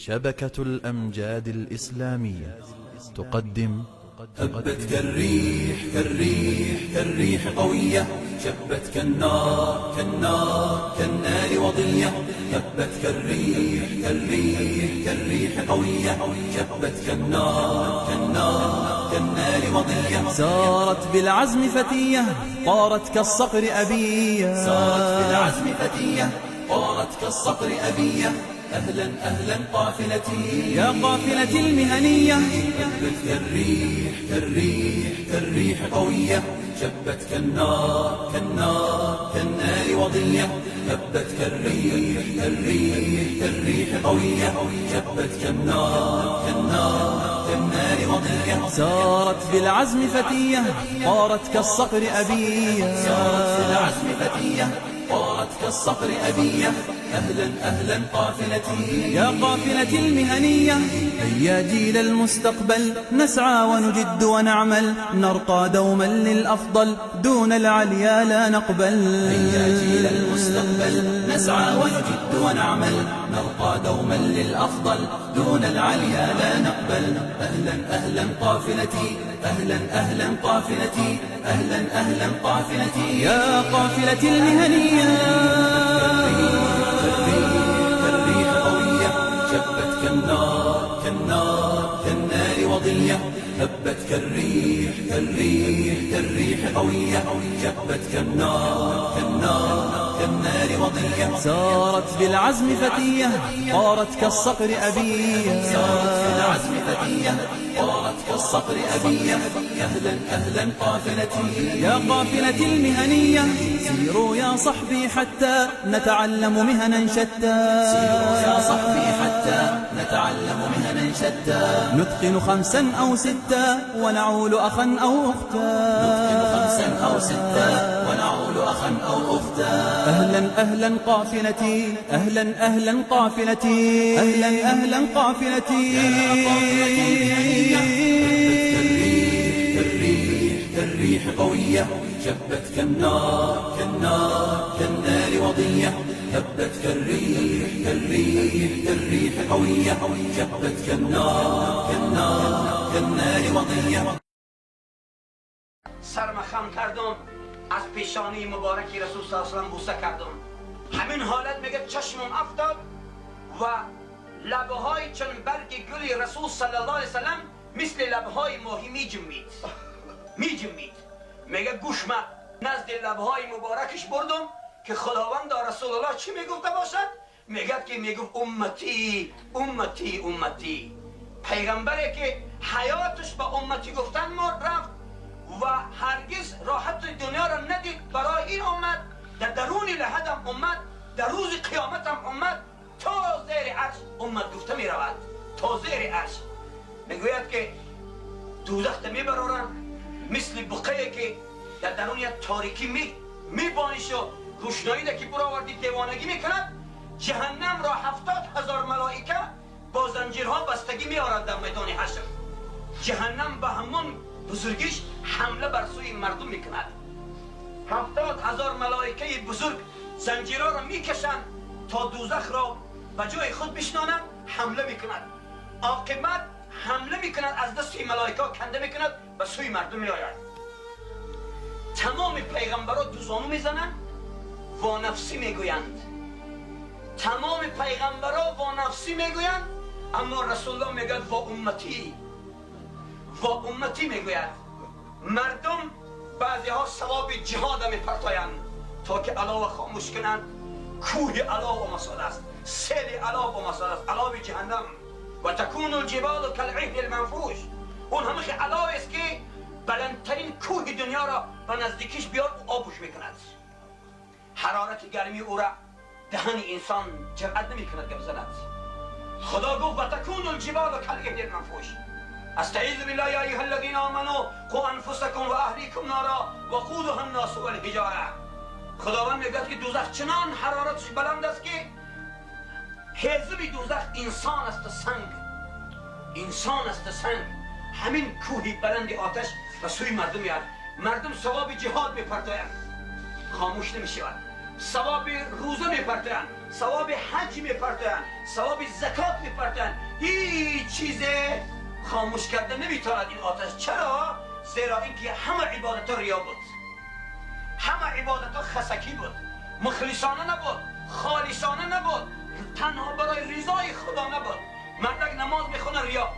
شبكة الأمجاد الإسلامية تقدم هبت كالريح كالريح كالريح قوية، شبت كالنار كالنار كالنار وضية. هبت كالريح كالريح كالريح قوية، شبت كالنار كالنار كالنار وضية. سارت بالعزم فتية طارت كالصقر أبية، سارت بالعزم فتية طارت كالصقر أبية. أهلا أهلا قافلتي يا قافلة المهنية. هبت كالريح كالريح كالريح قوية، شبت كالنار كالنار كالنار وضية. هبت كالريح كالريح كالريح قوية، شبت كالنار كالنار كالنار وضية. سارت بالعزم فتية طارت كالصقر أبية، سارت بالعزم فتية طارت كالصقر أبية. أهلا أهلا قافلتي يا قافلة المهنية. هيا جيل المستقبل نسعى ونجد ونعمل، نرقى دوما للأفضل دون العليا لا نقبل. هيا جيل المستقبل نسعى ونجد ونعمل، نرقى دوما للأفضل دون العليا لا نقبل. أهلا أهلا قافلتي أهلا أهلا قافلتي أهلا أهلا قافلتي يا قافلة المهنية. كالريح قوية، شبت كالنار كالنار كالنار وضية. هبت كالريح كالريح كالريح قوية، شبت كالنار كالنار كالنار وضية. سارت بالعزم فتية طارت كالصقر أبية، سارت بالعزم فتية طارت كالصقر أبية. أهلا أهلا قافلتي يا قافلة المهنية. سيروا يا صحبي حتى نتعلم مهنا شتى، سيروا يا صحبي حتى نتعلم مهنا شتى. نتقن 5 أو 6 ونعول أخا أو أختا، نتقن 5 أو 6 ونعول أخا أو أختا. أهلا أهلا قافلتي أهلا أهلا قافلتي أهلا أهلا قافلتي. كالريح قوية، شبت كالنار كالنار كالنار وضية. هبت كالريح كالريح كالريح قوية، شبت كالنار كالنار كالنار وضية. سرم خم کردم، از پیشانی مبارکی رسول صلی الله علیه و سلم بوسه کردم. همین حالت میگه چشمم افتاد و لبهای چون برگ گلی رسول صلی الله علیه و سلم مثل لبهای ماهی میجمید. میگه گوش من نزد لبهای مبارکش بردم که خداوند رسول الله چی میگفته باشد؟ میگه که میگفت امتی امتی امتی. پیغمبری که حیاتش به امتی گفتن رفت و هرگز راحت دنیا را ندید، برای این امت در درون لحدم امت در روز قیامتم امت تا زیر عرش امت گفته می رود، تا زیر عرش. میگوید که دوزخ میبرارن مثل بقیه که در درون تاریکی میبانیش و روشنایی که برو آوردی دیوانگی میکند. جهنم را 70,000 ملائکه با زنجیرها بستگی میارند در میدان حشر. جهنم به همون بزرگیش حمله بر سوی مردم میکند. 70,000 ملائکه بزرگ زنجیرها را میکشند تا دوزخ را به جای خود بشنانند، حمله میکند. عاقبت حمله میکند، از دست این ملائکه کنده میکند و سوی مردم میآید. تمام پیغمبران دوزانو میزنند و نفسی میگویند، تمام پیغمبران و نفسی میگویند، اما رسول الله میگوید و امتی و امتی میگوید. مردم بعضی ها ثواب جهاد میپرتایند تا که علاوه خاموش کنند. کوه علاوه مساد است، سیل علاوه مساد است، علاوه جهنم. و تکون الجبال کالعهن المنفوش. اون همه علاوه است که بلندترین کوه دنیا را به نزدیکیش بیاد و آبش میکند. حرارت گرمی او را دهن انسان جرأت نمیکند که بزند. خدا گفت و تکون الجبال کالعهن المنفوش. استعیذ بالله یا ایها الذین آمنوا قوا انفسکم و اهلیکم نارا وقودها الناس والحجاره. خداوند میگه که دوزخ چنان حرارتش بلند است که حزب دوزخ انسان است، سنگ انسان است، سنگ. همین کوهی بلند آتش و سوی مردم میاد. مردم ثواب جهاد میپرتایند، خاموش نمیشوند. ثواب روزه میپرتن، ثواب حج میپرتن، ثواب زکات میپرتن. هیچ چیز خاموش کرده نمیتواند این آتش. چرا؟ زیرا اینکه همه عبادت ها ریا بود، همه عبادت ها خسکی بود، مخلصانه نبود، خالصانه نبود، تنها برای رضای خدا نبود. مردک نماز میخونه ریا،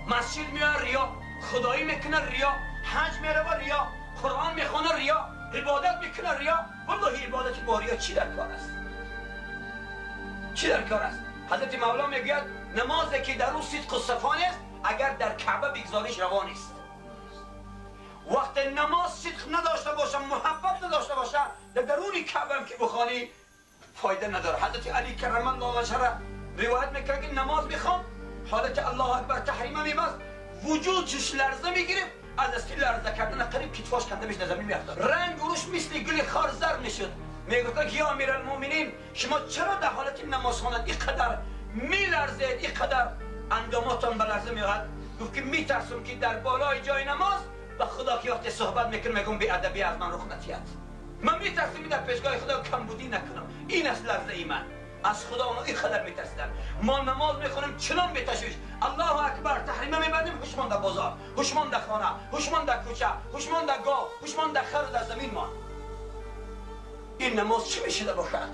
مسجد میاد ریا، خدایی میکنه ریا، حج میره ریا، قرآن میخونه ریا، عبادت میکنه ریا. والله عبادت با ریا چی در کار است؟ چی در کار است؟ حضرت مولا میگوید نمازی که در او صدق و صفا نیست، اگر در کعبه بگذاریش روا نیست. وقت نماز صدق نداشته باشه، محبت نداشته باشه، در درون کعبه هم که بخوانی فایده نداره. حضرت علی کرم الله وجهه روایت میکنه که نماز میخوام، حالت الله اکبر تحریمه میبست، وجودش لرزه میگرفت، از دستی لرزه کردن قریب کتفاش کنده میشه زمین میافتاد، رنگ روش مثل گل خار زرد میشد. میگفت که یا امیرالمومنین شما چرا در حالت نماز خواندن اینقدر میلرزید، اینقدر انداماتون به لرزه میاد؟ گفت که میترسم که در بالای جای نماز با خدا که وقتی صحبت میکنم میگم بی ادبی از من رخ ندهد. من میترسم در پیشگاه خدا کمبودی نکنم. این است لرزه ای من از خدا. اونا این قدر میترسیدن. ما نماز میخونیم چنان بتشویش، الله اکبر تحریمه میبندیم، هوشمان در بازار، هوشمان در خانه، هوشمان در کوچه، هوشمان در گاو، هوشمان در خر و در زمین. ما این نماز چی میشه باشد؟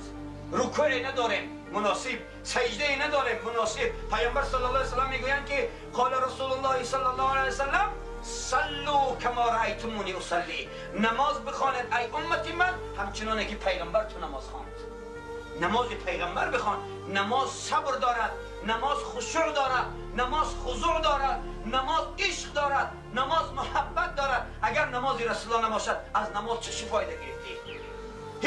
رکوعی نداریم مناسب، سجده نداریم مناسب. پیامبر صلی الله علیه و سلم میگویند که قال رسول الله صلی الله علیه و سلم صلوا کما رأیتمونی اصلی. نماز بخوانید ای امتی من همچنانه که پیغمبر تو نماز خواند. نماز پیغمبر بخوان. نماز صبر دارد، نماز خشوع دارد، نماز خضوع دارد، نماز عشق دارد، نماز محبت دارد. اگر نماز رسول الله نباشد از نماز چه فایده گرفتی؟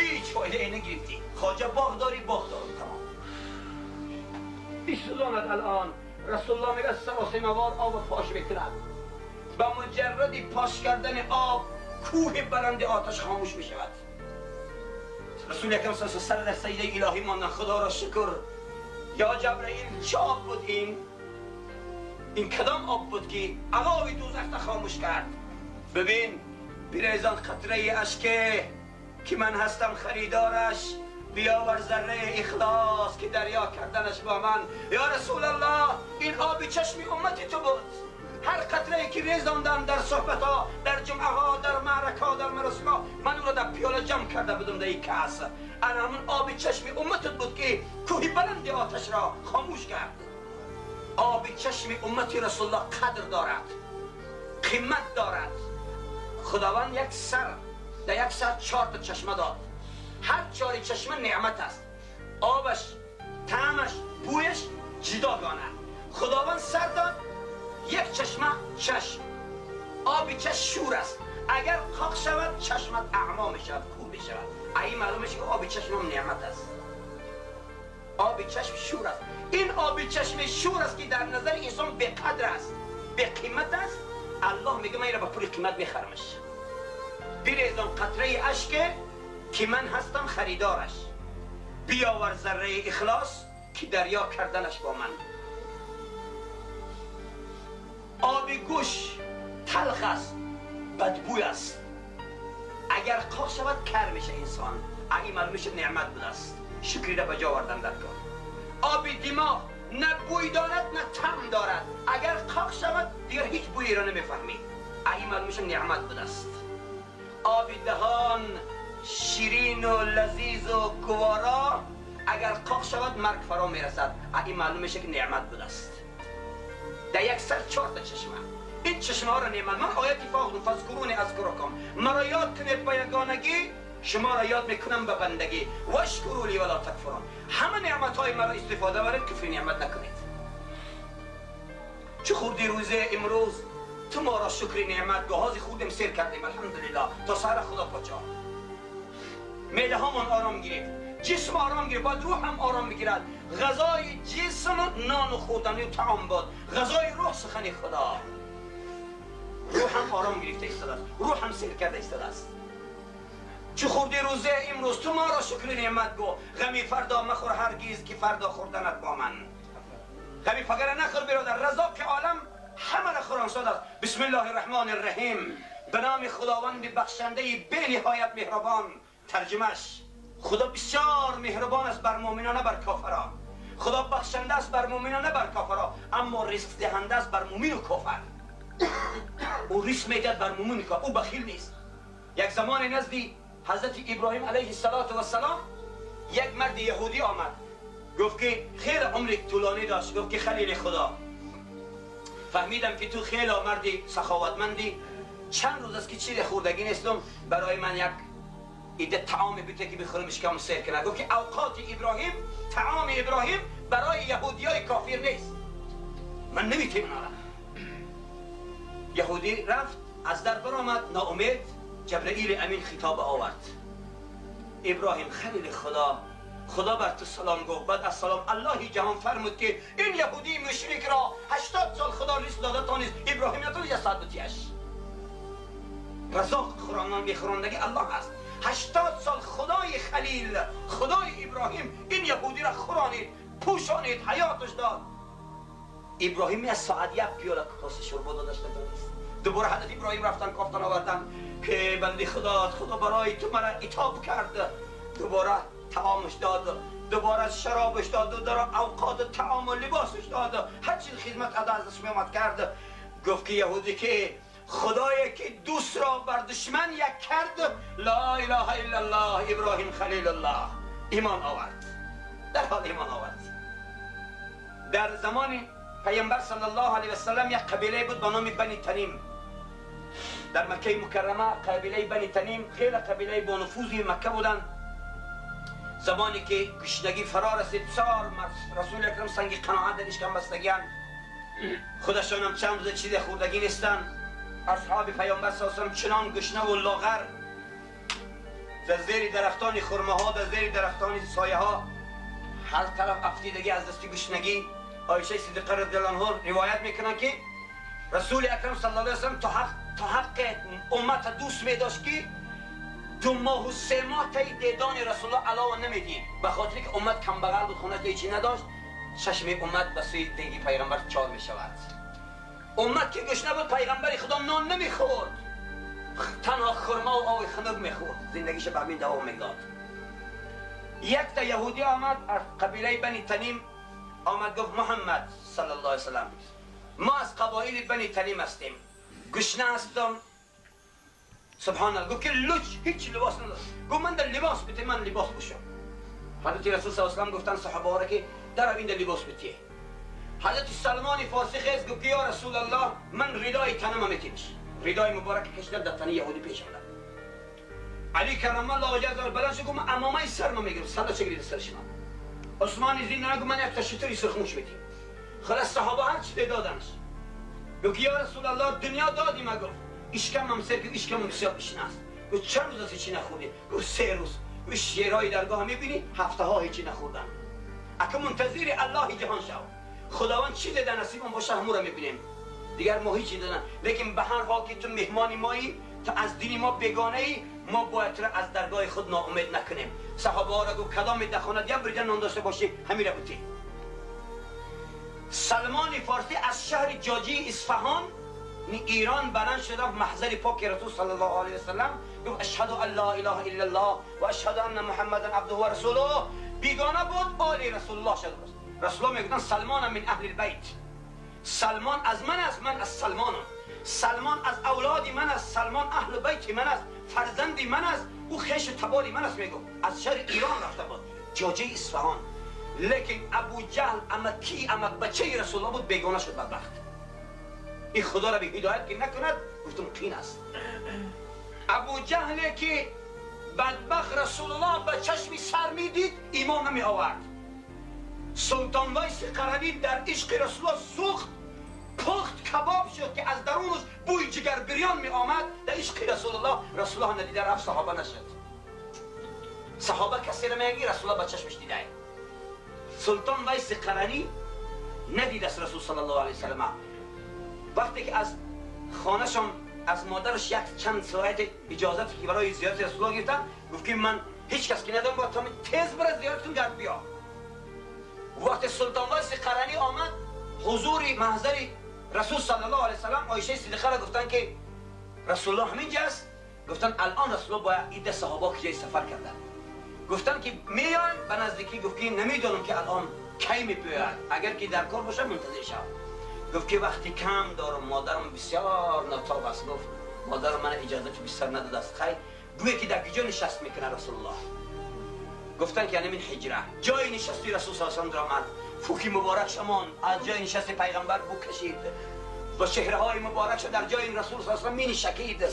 هیچ فایده ای نگرفتی. خواجه باغ داری، باغ دارم تمام. بیسوزاند الان رسول الله میگه سراسیموار آب پاش بکند، با مجرد پاش کردن آب کوه بلند آتش خاموش می شود. رسول اکرم صلی الله علیه و سر در سجده الهی ماندن، خدا را شکر. یا جبرئیل چه آب بود این کدام آب بود که علاوه دوزخ خاموش کرد؟ ببین بریزان قطره اشکه که من هستم خریدارش، بیاور ذره اخلاص که دریا کردنش با من. یا رسول الله این آب چشم امتی تو بود. هر قطره که ریزاندم در صحبت ها، در جمعه ها، در معرکه ها، در مراسم ها، من او را در پیاله جمع کرده بودم در این کاس. انا همون آب چشم امتت بود که کوه بلند آتش را خاموش کرد. آب چشم امتی رسول الله قدر دارد، قیمت دارد. خداوند یک سر، در یک سر 4 تا چشمه داد. هر 4 چشمه نعمت است. آبش، طعمش، بویش جداگانه. خداوند سر داد، یک چشمه چشم. آب چشم شور است. اگر خاک شود چشمت اعما می شود، کور می شود. این معلوم میشه که آب چشم هم نعمت است. آب چشم شور است. این آب چشم شور است که در نظر انسان به قدر است، به قیمت است. الله میگه من این را به پول قیمت بخرمش. بریزان قطره اشک که من هستم خریدارش، بیاور ذره اخلاص که دریا کردنش با من. آب گوش تلخ است، بدبوی است. اگر قاق شود کر میشه انسان. این معلوم میشه نعمت بود است، شکری را به جا آوردن در کار. آب دماغ نه بوی دارد نه طعم دارد. اگر قاق شود دیگر هیچ بویی را نمیفهمی. این معلوم میشه نعمت بود است. آب دهان شیرین و لذیذ و گوارا، اگر قاق شود مرگ فرا میرسد. این معلوم میشه که نعمت بود است. در یک سر 4 تا چشمه. این چشمه ها را نعمت. من آیتی فاقدون فذکرونی اذکرکم، مرا یاد کنید به یگانگی، شما را یاد میکنم به بندگی. واشکروا لی ولا تکفرون. همه نعمت های مرا استفاده برید، کفر نعمت نکنید. چه خوردی روزه امروز؟ تو ما را شکر نعمت گهازی خوردیم، سیر کردیم الحمدلله تا سحر خدا پاچا. معده هامون آرام گرفت، جسم آرام گرفت، باید روح هم آرام بگیرد. غذای جسم نان و خوردنی و طعام بود، غذای روح سخن خدا. روح هم آرام گرفته ایستاده است، روح هم سیر کرده ایستاده است. چه خوردی روزه امروز؟ تو ما را شکر نعمت گو. غمی فردا مخور هرگیز که فردا خوردنت با من. غمی پگره نخور برادر، رزاق عالم همه را خورانساد است. بسم الله الرحمن الرحیم، به نام خداوند بخشنده بی نهایت مهربان. ترجمهش خدا بسیار مهربان است بر مؤمنان بر کافران. خدا بخشنده است بر مؤمنان بر کافران، اما رزق دهنده است بر مؤمن و کافر. او رزق میدهد بر مؤمن و کافر، او بخیل نیست. یک زمان نزدی حضرت ابراهیم علیه السلام یک مرد یهودی آمد، گفت که خیلی عمر طولانی داشت، گفت که خلیل خدا، فهمیدم که تو خیلی مردی سخاوتمندی، چند روز است که چیز خوردگی نیستم، برای من یک ایده طعام بیته که بخورم اشکام سیر کنه. گفت که اوقات ابراهیم، طعام ابراهیم برای یهودیای کافر نیست، من نمیتونم. یهودی رفت، از در برآمد، ناامید. جبرئیل امین خطاب آورد، ابراهیم خلیل خدا، خدا بر تو سلام گفت. بعد از سلام الله جهان فرمود که این یهودی مشرک را 80 سال خدا رزق داده تا نیست، ابراهیم نتون یه ساعت بتیش. رزاق خورانان بخورندگی الله است. 80 سال خدای خلیل، خدای ابراهیم این یهودی را خورانید، پوشانید، حیاتش داد. ابراهیم از ساعت یک پیاله کاسه شوربه دادش نتونست. دوباره حضرت ابراهیم رفتن کافتن آوردن که بنده خدا برای تو مرا عتاب کرد، دوباره طعامش داد، دوباره شرابش داد، دوباره اوقات طعام و لباسش داد، هر چیز خدمت ادا ازش میامد کرد. گفت که یهودی که خدایی که دوست را بر دشمن یک کرد، لا اله الا الله ابراهیم خلیل الله، ایمان آورد، در حال ایمان آورد. در زمان پیامبر صلی الله علیه و سلم یک قبیله بود به نام بنی تنیم. در مکه مکرمه قبیله بنی تنیم خیلی قبیله با نفوذی مکه بودن. زمانی که گشنگی فرا رسید، بسیار رسول اکرم سنگ قناعت درش کم بستگیان، خودشان هم چند روز چیز خوردگی نیستن. اصحاب پیامبر صلی الله علیه و سلم چنان گشنه و لاغر در زیر درختان خرمه ها، در زیر درختان سایه ها، هر طرف افتیدگی از دست گشنگی. عایشه صدیقه رضی الله عنها روایت میکنن که رسول اکرم صلی الله علیه و سلم تا حق امت دوست می داشت که 2 ماه و 3 ماه تا دیدان رسول الله علاوه نمیدید، به خاطر که امت کم بغل بود، خونش هیچی نداشت، چشم امت به سوی دیگی پیغمبر چار می شود. امت که گشنه بود پیغمبر خدا نان نمیخورد، تنها خرما و آب خنک میخورد، زندگیش به همین دوام میداد. یک تا یهودی آمد از قبیله بنی تنیم، آمد گفت محمد صلی الله علیه وسلم، ما از قبایل بنی تنیم هستیم، گشنه هستم. سبحان الله. گفت که لوچ هیچ لباس نداشت، گفت من در لباس بده، من لباس پوشم. حضرت رسول صلی الله علیه و سلم گفتن صحابه ها که در این در لباس بده. حضرت سلمان فارسی خیز گفت که یا رسول الله من ردای تنم میتیمش، ردای مبارک کشیدم در تن یهودی پیشم رفت. علی کرم الله وجهه بلند شد گفت من امامه سرم میگیرم، صدا چگیری سرش من. عثمان زین نگو من یک تا شتری سرخموش میدیم. خلاص صحابه هر چی دادنش. گفت یا رسول الله دنیا دادی. ما گفت اشکم هم سر که اشکم بسیار بشنه است. گفت چند روز از هیچی نخوردی؟ گفت 3 روز. گفت شیرهای درگاه میبینی هفته ها هیچی نخوردن. اگه منتظر الله جهان شو، خداوند چی داده نصیبم باشه همون رو میبینیم، دیگر ما هیچی دادن. لیکن به هر حال که تو مهمان مایی، تو از دین ما بیگانه ای، ما باید تو از درگاه خود ناامید نکنیم. صحابه ها را گفت کدام دخانت یا برجن نان داشته باشی همین را بودی. سلمان فارسی از شهر جاجی اصفهان ایران بلند شد و محضر پاک رسول صلی الله علیه و سلم گفت اشهد ان لا اله الا الله و اشهد ان محمدا عبده و رسوله. بیگانه بود، آل رسول الله شد. رسول الله میگفتن سلمان من اهل البیت، سلمان از من است، من از سلمانم، سلمان از اولادی من است، سلمان اهل بیت من است، فرزندی من است، او خیش تبالی من است. میگفت از شهر ایران رفته بود جاجی اصفهان. لیکن ابو جهل امکی امک بچه رسول الله بود، بیگانه شد بدبخت. این خدا را به هدایت که نکند گفتم قین است. ابو جهل که بدبخت رسول الله به چشم سر میدید ایمان نمی آورد. سلطان ویس قرنی در عشق رسول الله سوخت، پخت کباب شد که از درونش بوی جگر بریان می آمد. در عشق رسول الله، رسول الله ندیده رفت، صحابه نشد. صحابه کسی را میگی رسول الله به چشمش دیده. سلطان ویس قرنی ندید از رسول صلی الله علیه وسلم. وقتی که از خانه‌شان از مادرش یک چند ساعت اجازت که برای زیارت رسول الله گرفتن، گفت که من هیچ کس که ندارم، باید تا تیز برای زیارتتون گرد بیا. وقتی سلطان ویس قرنی آمد حضور محضر رسول صلی الله علیه وسلم، عایشه صدیقه را گفتن که رسول الله همینجا است. گفتن الان رسول الله باید عده صحابه که جای سفر کردن. گفتن که میان به نزدیکی، گفت که نمیدونم که الان کی میپوید، اگر که در کار باشه منتظر شو. گفت که وقتی کم دارم، مادرم بسیار ناتاب است. گفت مادرم من اجازه که بیشتر نداده است. خیر گویا که در کجا نشست میکنه رسول الله؟ گفتن که همین حجره جای نشستی رسول صلی الله علیه و آله آمد. فوکی مبارک شمان از جای نشست پیغمبر بو کشید و چهره های مبارک در جای رسول صلی الله علیه و آله می شکید.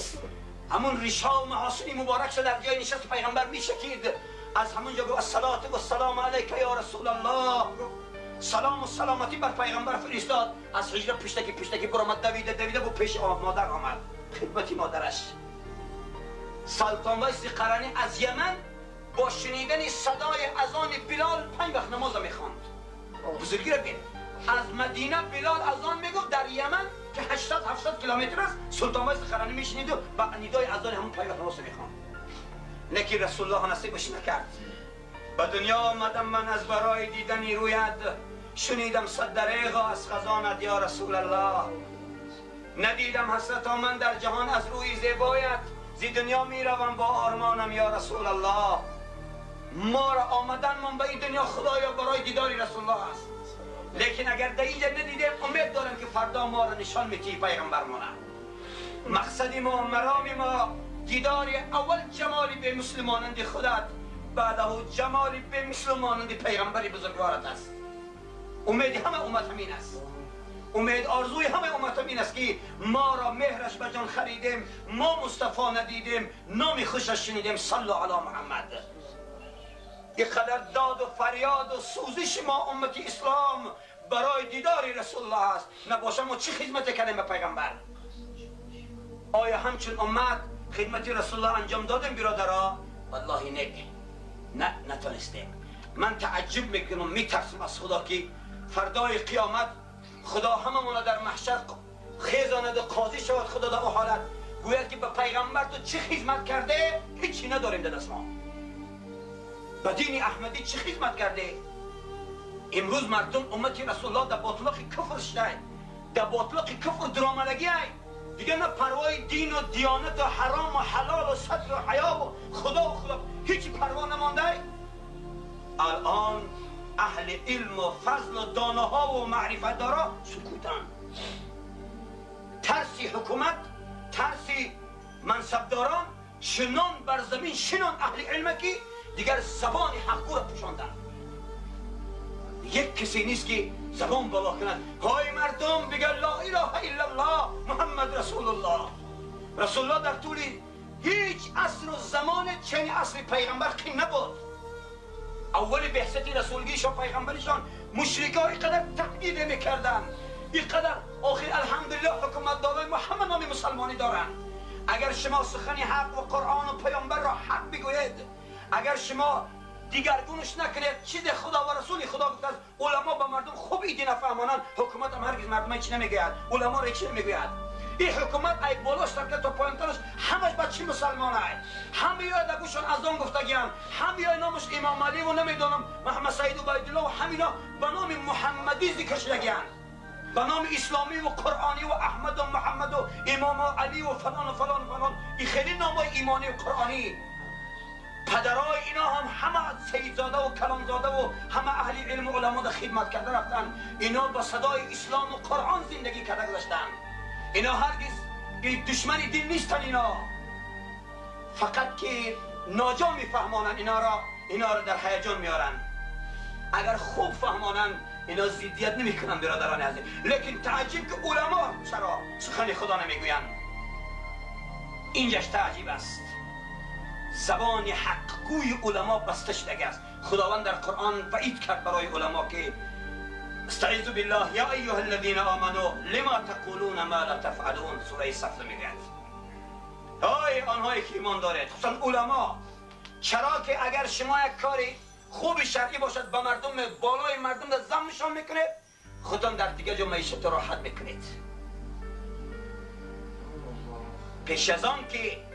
همون ریشا و محاسن مبارک در جای نشست پیغمبر می شکید. از همونجا گفت الصلاة و السلام علیک یا رسول الله. سلام و سلامتی بر پیغمبر فرستاد. از حجره پشتکی برآمد، دویده بود پیش مادر آمد، خدمتی مادرش. سلطان ویس قرنی از یمن با شنیدن صدای اذان بلال 5 وقت نماز میخواند. بزرگی را بین. از مدینه بلال اذان میگفت در یمن که 800 کیلومتر است، سلطان ویس قرنی میشنید و با ندای اذان همون 5 وقت نماز میخواند. لیکن رسول الله نصیبش نکرد. به دنیا آمدم من از برای دیدن رویت، شنیدم صد دریغا از خزانت یا رسول الله. ندیدم حسرت من در جهان از روی زیبایت، زی دنیا میروم با آرمانم یا رسول الله. ما را آمدن من به این دنیا خدایا برای دیداری رسول الله است، لیکن اگر در اینجا ندیدیم امید دارم که فردا ما را نشان میتی پیغمبر مونه. مقصد ما مرام ما دیداری اول جمالی به مسلمانند خودت، بعده جمالی به مسلمانند پیغمبری بزرگوارت است. امید همه امت همین است، امید آرزوی همه امت همین است که ما را مهرش به جان خریدیم، ما مصطفی ندیدیم، نام خوشش شنیدیم. صلی علی محمد. اینقدر داد و فریاد و سوزش ما امت اسلام برای دیدار رسول الله است. نباشه ما چه خدمت کردیم به پیغمبر؟ آیا همچون امت خدمت رسول الله انجام دادیم برادرها؟ والله نه نتونستیم. من تعجب میکنم، میترسم از خدا که فردای قیامت خدا هممون در محشر خیزاند و قاضی شود. خدا در حالت گوید که به پیغمبر تو چه خدمت کرده؟ هیچی نداریم در دست ما. به دین احمدی چه خدمت کرده؟ امروز مردم امتی رسول الله در باطلاق کفر شده، در باطلاق کفر درآمدگی دیگه، نه پروای دین و دیانت و حرام و حلال و ستر و حیا و خدا هیچی پروا نمانده. الان اهل علم و فضل و داناها و معرفت دارا سکوتن. ترسی حکومت، ترسی منصبداران شنان بر زمین، شنان اهل علم که دیگر زبان حقو را پوشاندن. یک کسی نیست که زبان بالا کنند. های مردم بگه لا اله الا الله محمد رسول الله. رسول الله در طول هیچ عصر و زمان چنین عصر پیغمبر که نبود. اول بعثت رسولگیشان پیغمبرشان مشرکان اینقدر تهدید میکردن، اینقدر آخر الحمدلله حکومت دارای محمد نامی مسلمانی دارن. اگر شما سخن حق و قرآن و پیامبر را حق بگوید، اگر شما دیگرگونش نکنید چیز خدا و رسول خدا گفته است، علما به مردم خوب ایدی نفهمانند، حکومت هم هرگز مردم چی نمیگوید، علما را چی نمیگوید. این حکومت ای بالاش تا تا پایینترش همش بچه مسلمان ای، همه یاد دگوشان از آن گفتگیان، همه یاد نامش امام علی و نمیدونم محمد سعید و عبدالله و همینا به نام محمدی ذکر شدگیان، به نام اسلامی و قرآنی و احمد و محمد و امام علی و فلان و فلان و فلان. این خیلی نامای ایمانی و قرآنی. پدرای اینا هم همه سیدزاده و کلامزاده و همه اهل علم و علما در خدمت کرده رفتن. اینا با صدای اسلام و قرآن زندگی کرده گذاشتن. اینا هرگز دشمن دین نیستن. اینا فقط که ناجا میفهمانن اینا را در هیجان میارن. اگر خوب فهمانن اینا ضدیت نمیکنن برادران عزیز. لیکن تعجب که علما چرا سخن خدا نمیگوین؟ اینجاش تعجب است. زبان حقگوی علما بسته شده است. خداوند در قرآن وعید کرد برای علما که استعیذ بالله یا ایها الذین آمنوا لما تقولون ما لا تفعلون. سوره صف میگوید های آنهایی که ایمان دارید، خصوصا علما، چرا که اگر شما یک کاری خوب شرعی باشد به مردم بالای مردم در زمشان میکنید، خودتان در دیگه جا معیشت راحت میکنید. پیش از آن که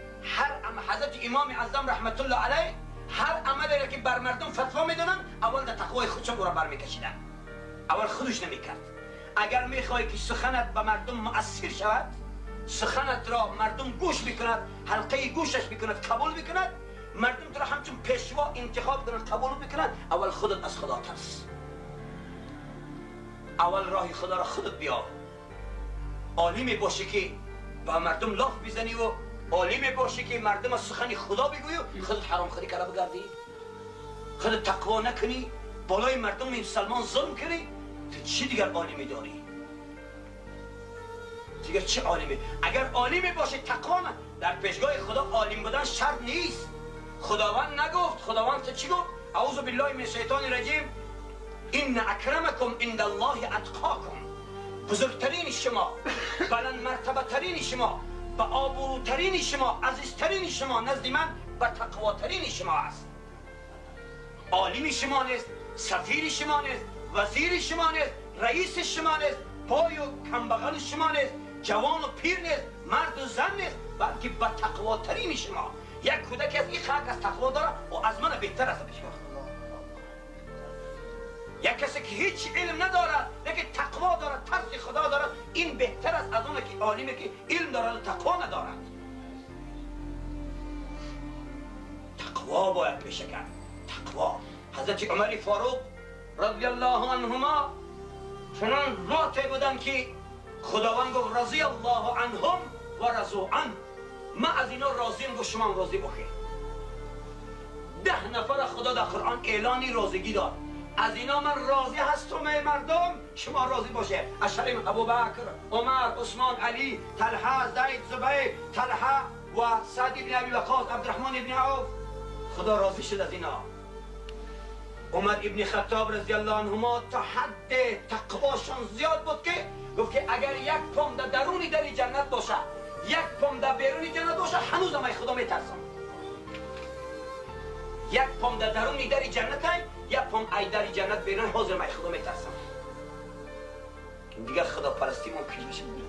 حضرت امام اعظم رحمت الله علیه هر عملی را که بر مردم فتوا میدونن، اول در تقوای خودشون او را برمیکشیدن، اول خودش نمیکرد. اگر میخوای که سخنت به مردم مؤثر شود، سخنت را مردم گوش میکند، حلقه گوشش میکند، قبول میکند، مردم تو را همچون پیشوا انتخاب کنن قبول بکنن، اول خودت از خدا ترس، اول راه خدا را خودت بیا. عالمی باشی که با مردم لاف بزنی و عالمی باشی که مردم از سخن خدا بگویی و خودت حرام خوری کرده بگردی، خودت تقوا نکنی، بالای مردم مسلمان ظلم کنی، تو چی دیگر عالمی داری؟ دیگر چه عالمی؟ اگر عالمی باشه تقوا نه، در پیشگاه خدا عالم بودن شرط نیست. خداوند نگفت؟ خداوند تو چی گفت؟ اعوذ بالله من الشیطان الرجیم، ان اکرمکم عند الله اتقاکم. بزرگترین شما، بلند مرتبه ترین شما، با آبروترین شما، عزیزترین شما نزد من با تقواترین شما است. عالم شما نیست، سفیر شما نیست، وزیر شما نیست، رئیس شما نیست، پای و کمبغل شما نیست، جوان و پیر نیست، مرد و زن نیست، بلکه با تقواترین شما. یک کودک از این خلق از تقوا داره و از من بهتر است. یک کسی که هیچ علم نداره لیکن تقوا داره، ترس خدا داره، این بهتر است از اون که عالمی که علم داره و تقوا ندارد. تقوا باید پیشه کرد. تقوا. حضرت عمر فاروق رضی الله عنهما چنان ذاتی بودن که خداوند گفت رضی الله عنهم و رضوا عنه، من از اینا راضیم، گفت شما راضی باشید. 10 نفر خدا در قرآن اعلانی راضگی داد، از اینا من راضی هستم ای مردم، شما راضی باشه. اشرم ابوبکر، عمر، عثمان، علی، طلحه، زید، زبیر، طلحه و سعد بن ابی وقاص، عبدالرحمن بن عوف، خدا راضی شد از اینا. عمر ابن خطاب رضی الله عنهما تا حد تقواشون زیاد بود که گفت که اگر یک پم در درونی در جنت باشه، یک پم در بیرونی جنت باشه، هنوز هم خدا میترسم. یک پم در درونی در جنت های، یک پم ای در جنت بیرون، حاضر من خدا میترسم. دیگر خدا پرستی ممکن میشه بیرون.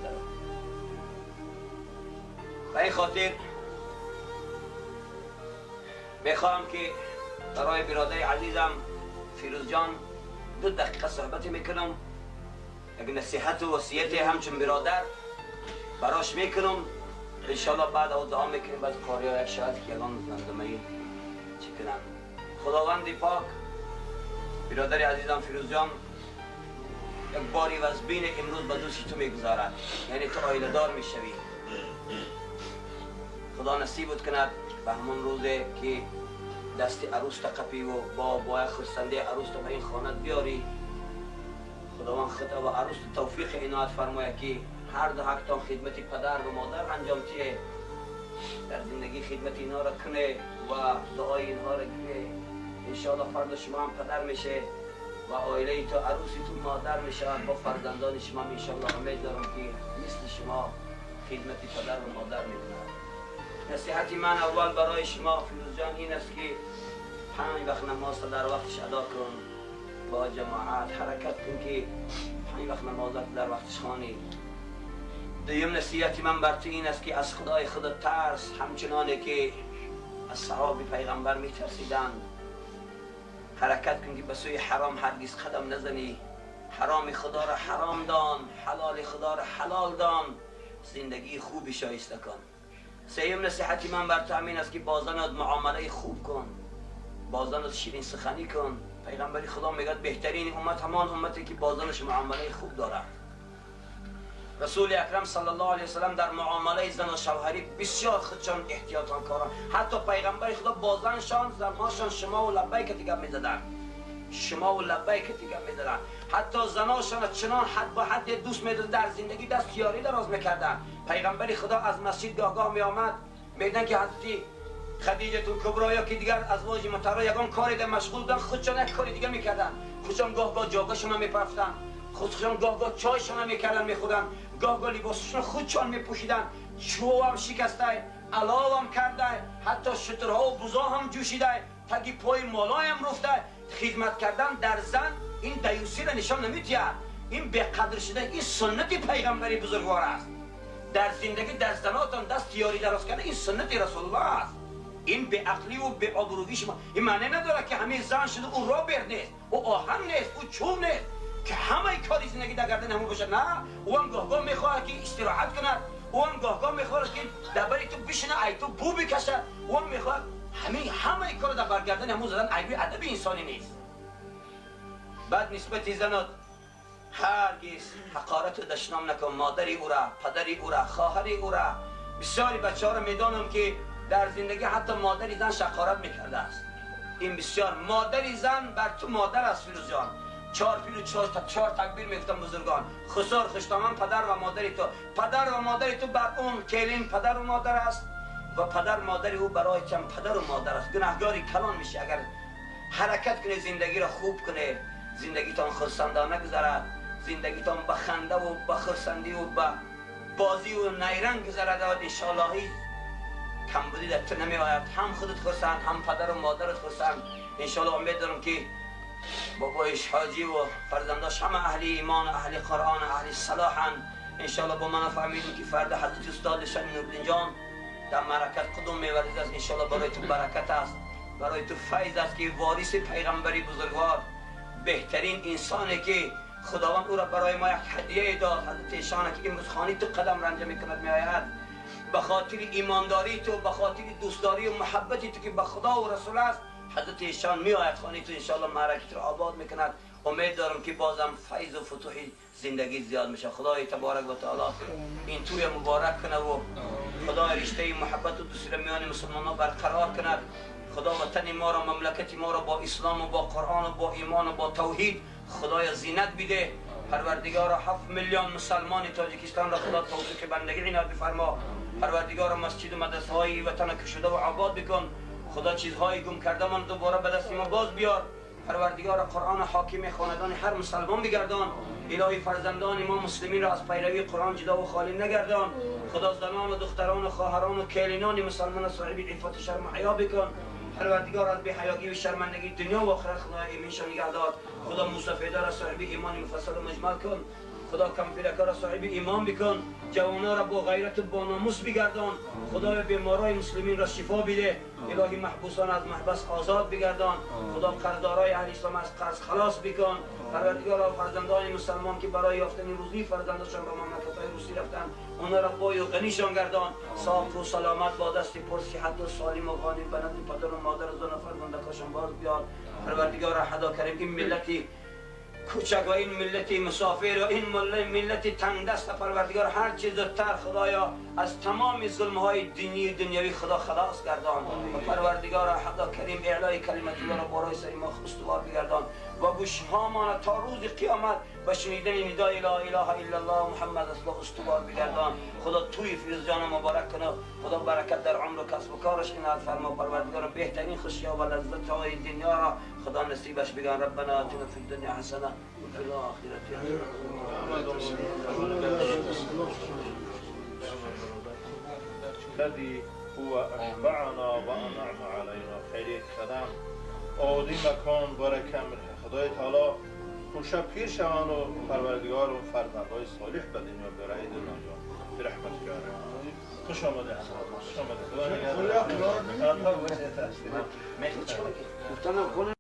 و این خاطر میخواهم که برای برادر عزیزم فیروز جان 2 دقیقه صحبت میکنم، یک نصیحت و وصیت همچون برادر براش میکنم. انشالله بعد او دعا میکنیم بعد قاریا یک شاید که الان نظمه چی کنم. خداوند پاک برادر عزیزم فیروز جان یک باری وزبین امروز به دوستی تو میگذارد، یعنی تو آیله دار میشوی. خدا نصیبت کند به همون روزه که دست عروس تقپی و با خرسنده عروس تو به این خانه بیاری. خداوند خدا و عروس توفیق عنایت فرماید که هر دو حقتان خدمت پدر و مادر انجام تیه، در زندگی خدمت اینا را کنه و دعای اینها را گیره. انشاءالله فردا شما هم پدر میشه و عائله تو عروسی تو مادر میشه، با فرزندان شما انشاءالله امید دارم که مثل شما خدمت پدر و مادر میکنه. نصیحتی من اول برای شما فیروز جان این است که 5 وقت نماز در وقتش ادا کن، با جماعت حرکت کن که 5 وقت نماز در وقتش خوانی. دویم نصیحتی من بر تو این است که از خدای خودت ترس، همچنانه که اصحاب پیغمبر میترسیدند. حرکت کن که به سوی حرام هرگز قدم نزنی. حرام خدا را حرام دان، حلال خدا را حلال دان، زندگی خوبی شایسته کن. سوم نصیحتی من بر تو همین است که با زنت معامله خوب کن، با زنت شیرین سخنی کن. پیغمبر خدا میگه بهترین امت همان امتی که با زنش معامله خوب دارد. رسول اکرم صلی الله علیه وسلم در معامله زن و شوهری بسیار خودشان احتیاطان کارن. حتی پیغمبر خدا با زنهاشان شما و لبیک دیگه میزدن، شما و لبیک دیگه میزدن. حتی زناشان چنان حد با حد دوست میدادن، در زندگی دست یاری دراز میکردن. پیغمبر خدا از مسجد گاه می آمد، میدن که حضرت خدیجه کبرا یا که دیگر ازواج مطهرا یگان کاری در مشغول بودن، خودشان یک کاری دیگه میکردن. خودشان گاه جاگهشون میپرفتن، خودشان گاه چایشون میکردن میخوردن، گاه لباسشون خودشان میپوشیدن. چوب هم شکسته، علاو هم کرده، حتی شترها و بوزا هم جوشیده، تگی پای مالای هم رفته. خدمت کردن در زن این دیوسی را نشان نمیتید، این بقدر شده، این سنت پیغمبری بزرگوار است. در زندگی در زناتان دست یاری دراز کردن این سنت رسول الله است. این به عقلی و به آبرویی شما این معنی نداره که همه زن شده او رابر نیست، او آهن نیست، او چوب نیست که همه کاری زندگی در گردن همون باشه. نه، او هم گاه میخواهد که استراحت کند، او هم گاه میخواهد که درباره تو بشینه ای تو بو بکشد، او هم میخواهد همه کار در برگردن همون زدن عیبی ادب انسانی نیست. بعد نسبت زنات هرگز حقارت دشنام نکن. مادری او را، پدری او را، خواهری او را. بسیاری بچه ها را میدانم که در زندگی حتی مادری زن شقارت میکرده است. این بسیار مادری زن بر تو مادر است فیروز جان. 4 پیل و 4 تکبیر میگفتن بزرگان. خسار خوشتامان پدر و مادری تو. پدر و مادری تو بر اون کلین پدر و مادر است و پدر مادری او برای چند پدر و مادر است. گناهگاری کلان میشه اگر حرکت کنه زندگی را خوب کنه. زندگیتان خرسندانه گذرد، زندگیتان با خنده و با خرسندی و با بازی و نیرنگ گذرد. انشاءالله هیچ کمبودی در تو نمی آید. هم خودت خرسند، هم پدر و مادرت خرسند. انشاءالله امید دارم که بابایش حاجی و فرزنداش همه اهل ایمان، اهل قرآن، اهل صلاحند. انشاءالله با من فهمیدیم که فرد حضرت استاد شمیم نوردین جان در مرکت قدم می‌ورزد است. انشاءالله برای تو برکت است، برای تو فیض است که وارث پیغمبری بزرگوار، بهترین انسانی که خداوند او را برای ما یک هدیه داد، حضرت ایشان که امروز خانه تو قدم رنجه میکند میآید. به خاطر ایمانداری تو، به خاطر دوستداری و محبتی تو که به خدا و رسول است، حضرت ایشان میآید خانه تو. انشاءالله معرکت را آباد میکند. امید دارم که بازم فیض و فتوح زندگی زیاد میشه. خدای تبارک و تعالی این توی مبارک کنه و خدای رشته محبت و دوستی را میان مسلمانان برقرار کند. خدا وطن ما را، مملکت ما را با اسلام و با قرآن و با ایمان و با توحید خدای زینت بیده. پروردگار 7 میلیون مسلمان تاجیکستان را خدا توفیق بندگی عنایت بفرما. پروردگار مسجد و مدرسه های وطن کشیده و آباد بکن. خدا چیزهای گم کرده من دوباره به دست ما باز بیار. پروردگار قرآن حاکم خاندان هر مسلمان بگردان. الهی فرزندان ما مسلمین را از پیروی قرآن جدا و خالی نگردان. خدا زنان و دختران و خواهران و کلینان مسلمان صاحب عفت و شرم و حیا بکن. پروردگار از بی‌حیایی و شرمندگی دنیا و آخرت خدا ایمنشان نگه دار. خدا موسفیده را صاحب ایمان مفصل و مجمل کن. خدا کمپیرکا را صاحب ایمان بکن. جوانا را با غیرت و با ناموس بگردان. خدای بیمارای مسلمین را شفا بده. الهی محبوسان از محبس آزاد بگردان. خدا قرضدارای اهل اسلام از قرض خلاص بکن. پروردگار فرزندان مسلمان که برای یافتن روزی فرزندشان به مملکت‌های روسی رفتن، اونا را بای و غنیشان گردان. صاف و سلامت با دست پر صحت و سالم و غانم به نزد پدر و مادر و زن فرزندکاشان باز بیار. پروردگار خدا کریم این ملتی کوچک و این ملت مسافر و این ملت تنگ دست پروردگار هر چیز زودتر خدایا از تمام ظلم های دینی و دنیوی خدا خلاص گردان. و پروردگار خدا کریم اعلای کلمت الله را برای سر ما استوار بگردان و گوشهامان تا روز قیامت و شنیدن ندای لا اله الا الله محمد رسول الله استوار بگردان. خدا توی فیروز جان مبارک کنه. خدا برکت در عمر و کسب و کارش عنایت فرما. پروردگار بهترین خوشی‌ها و لذت‌های دنیا را خدا نصیبش بگن. ربنا آتنا فی الدنیا حسنه وفي الآخرة الذي هو أشبعنا وأنعم علينا. خیلی کردم آدی مکان برکم خدای تعالی خوشا پیر شوان و پروردگار و فرزندهای صالح به دنیا برای دنیا برحمت کنه. خوش آمده خوش آمده.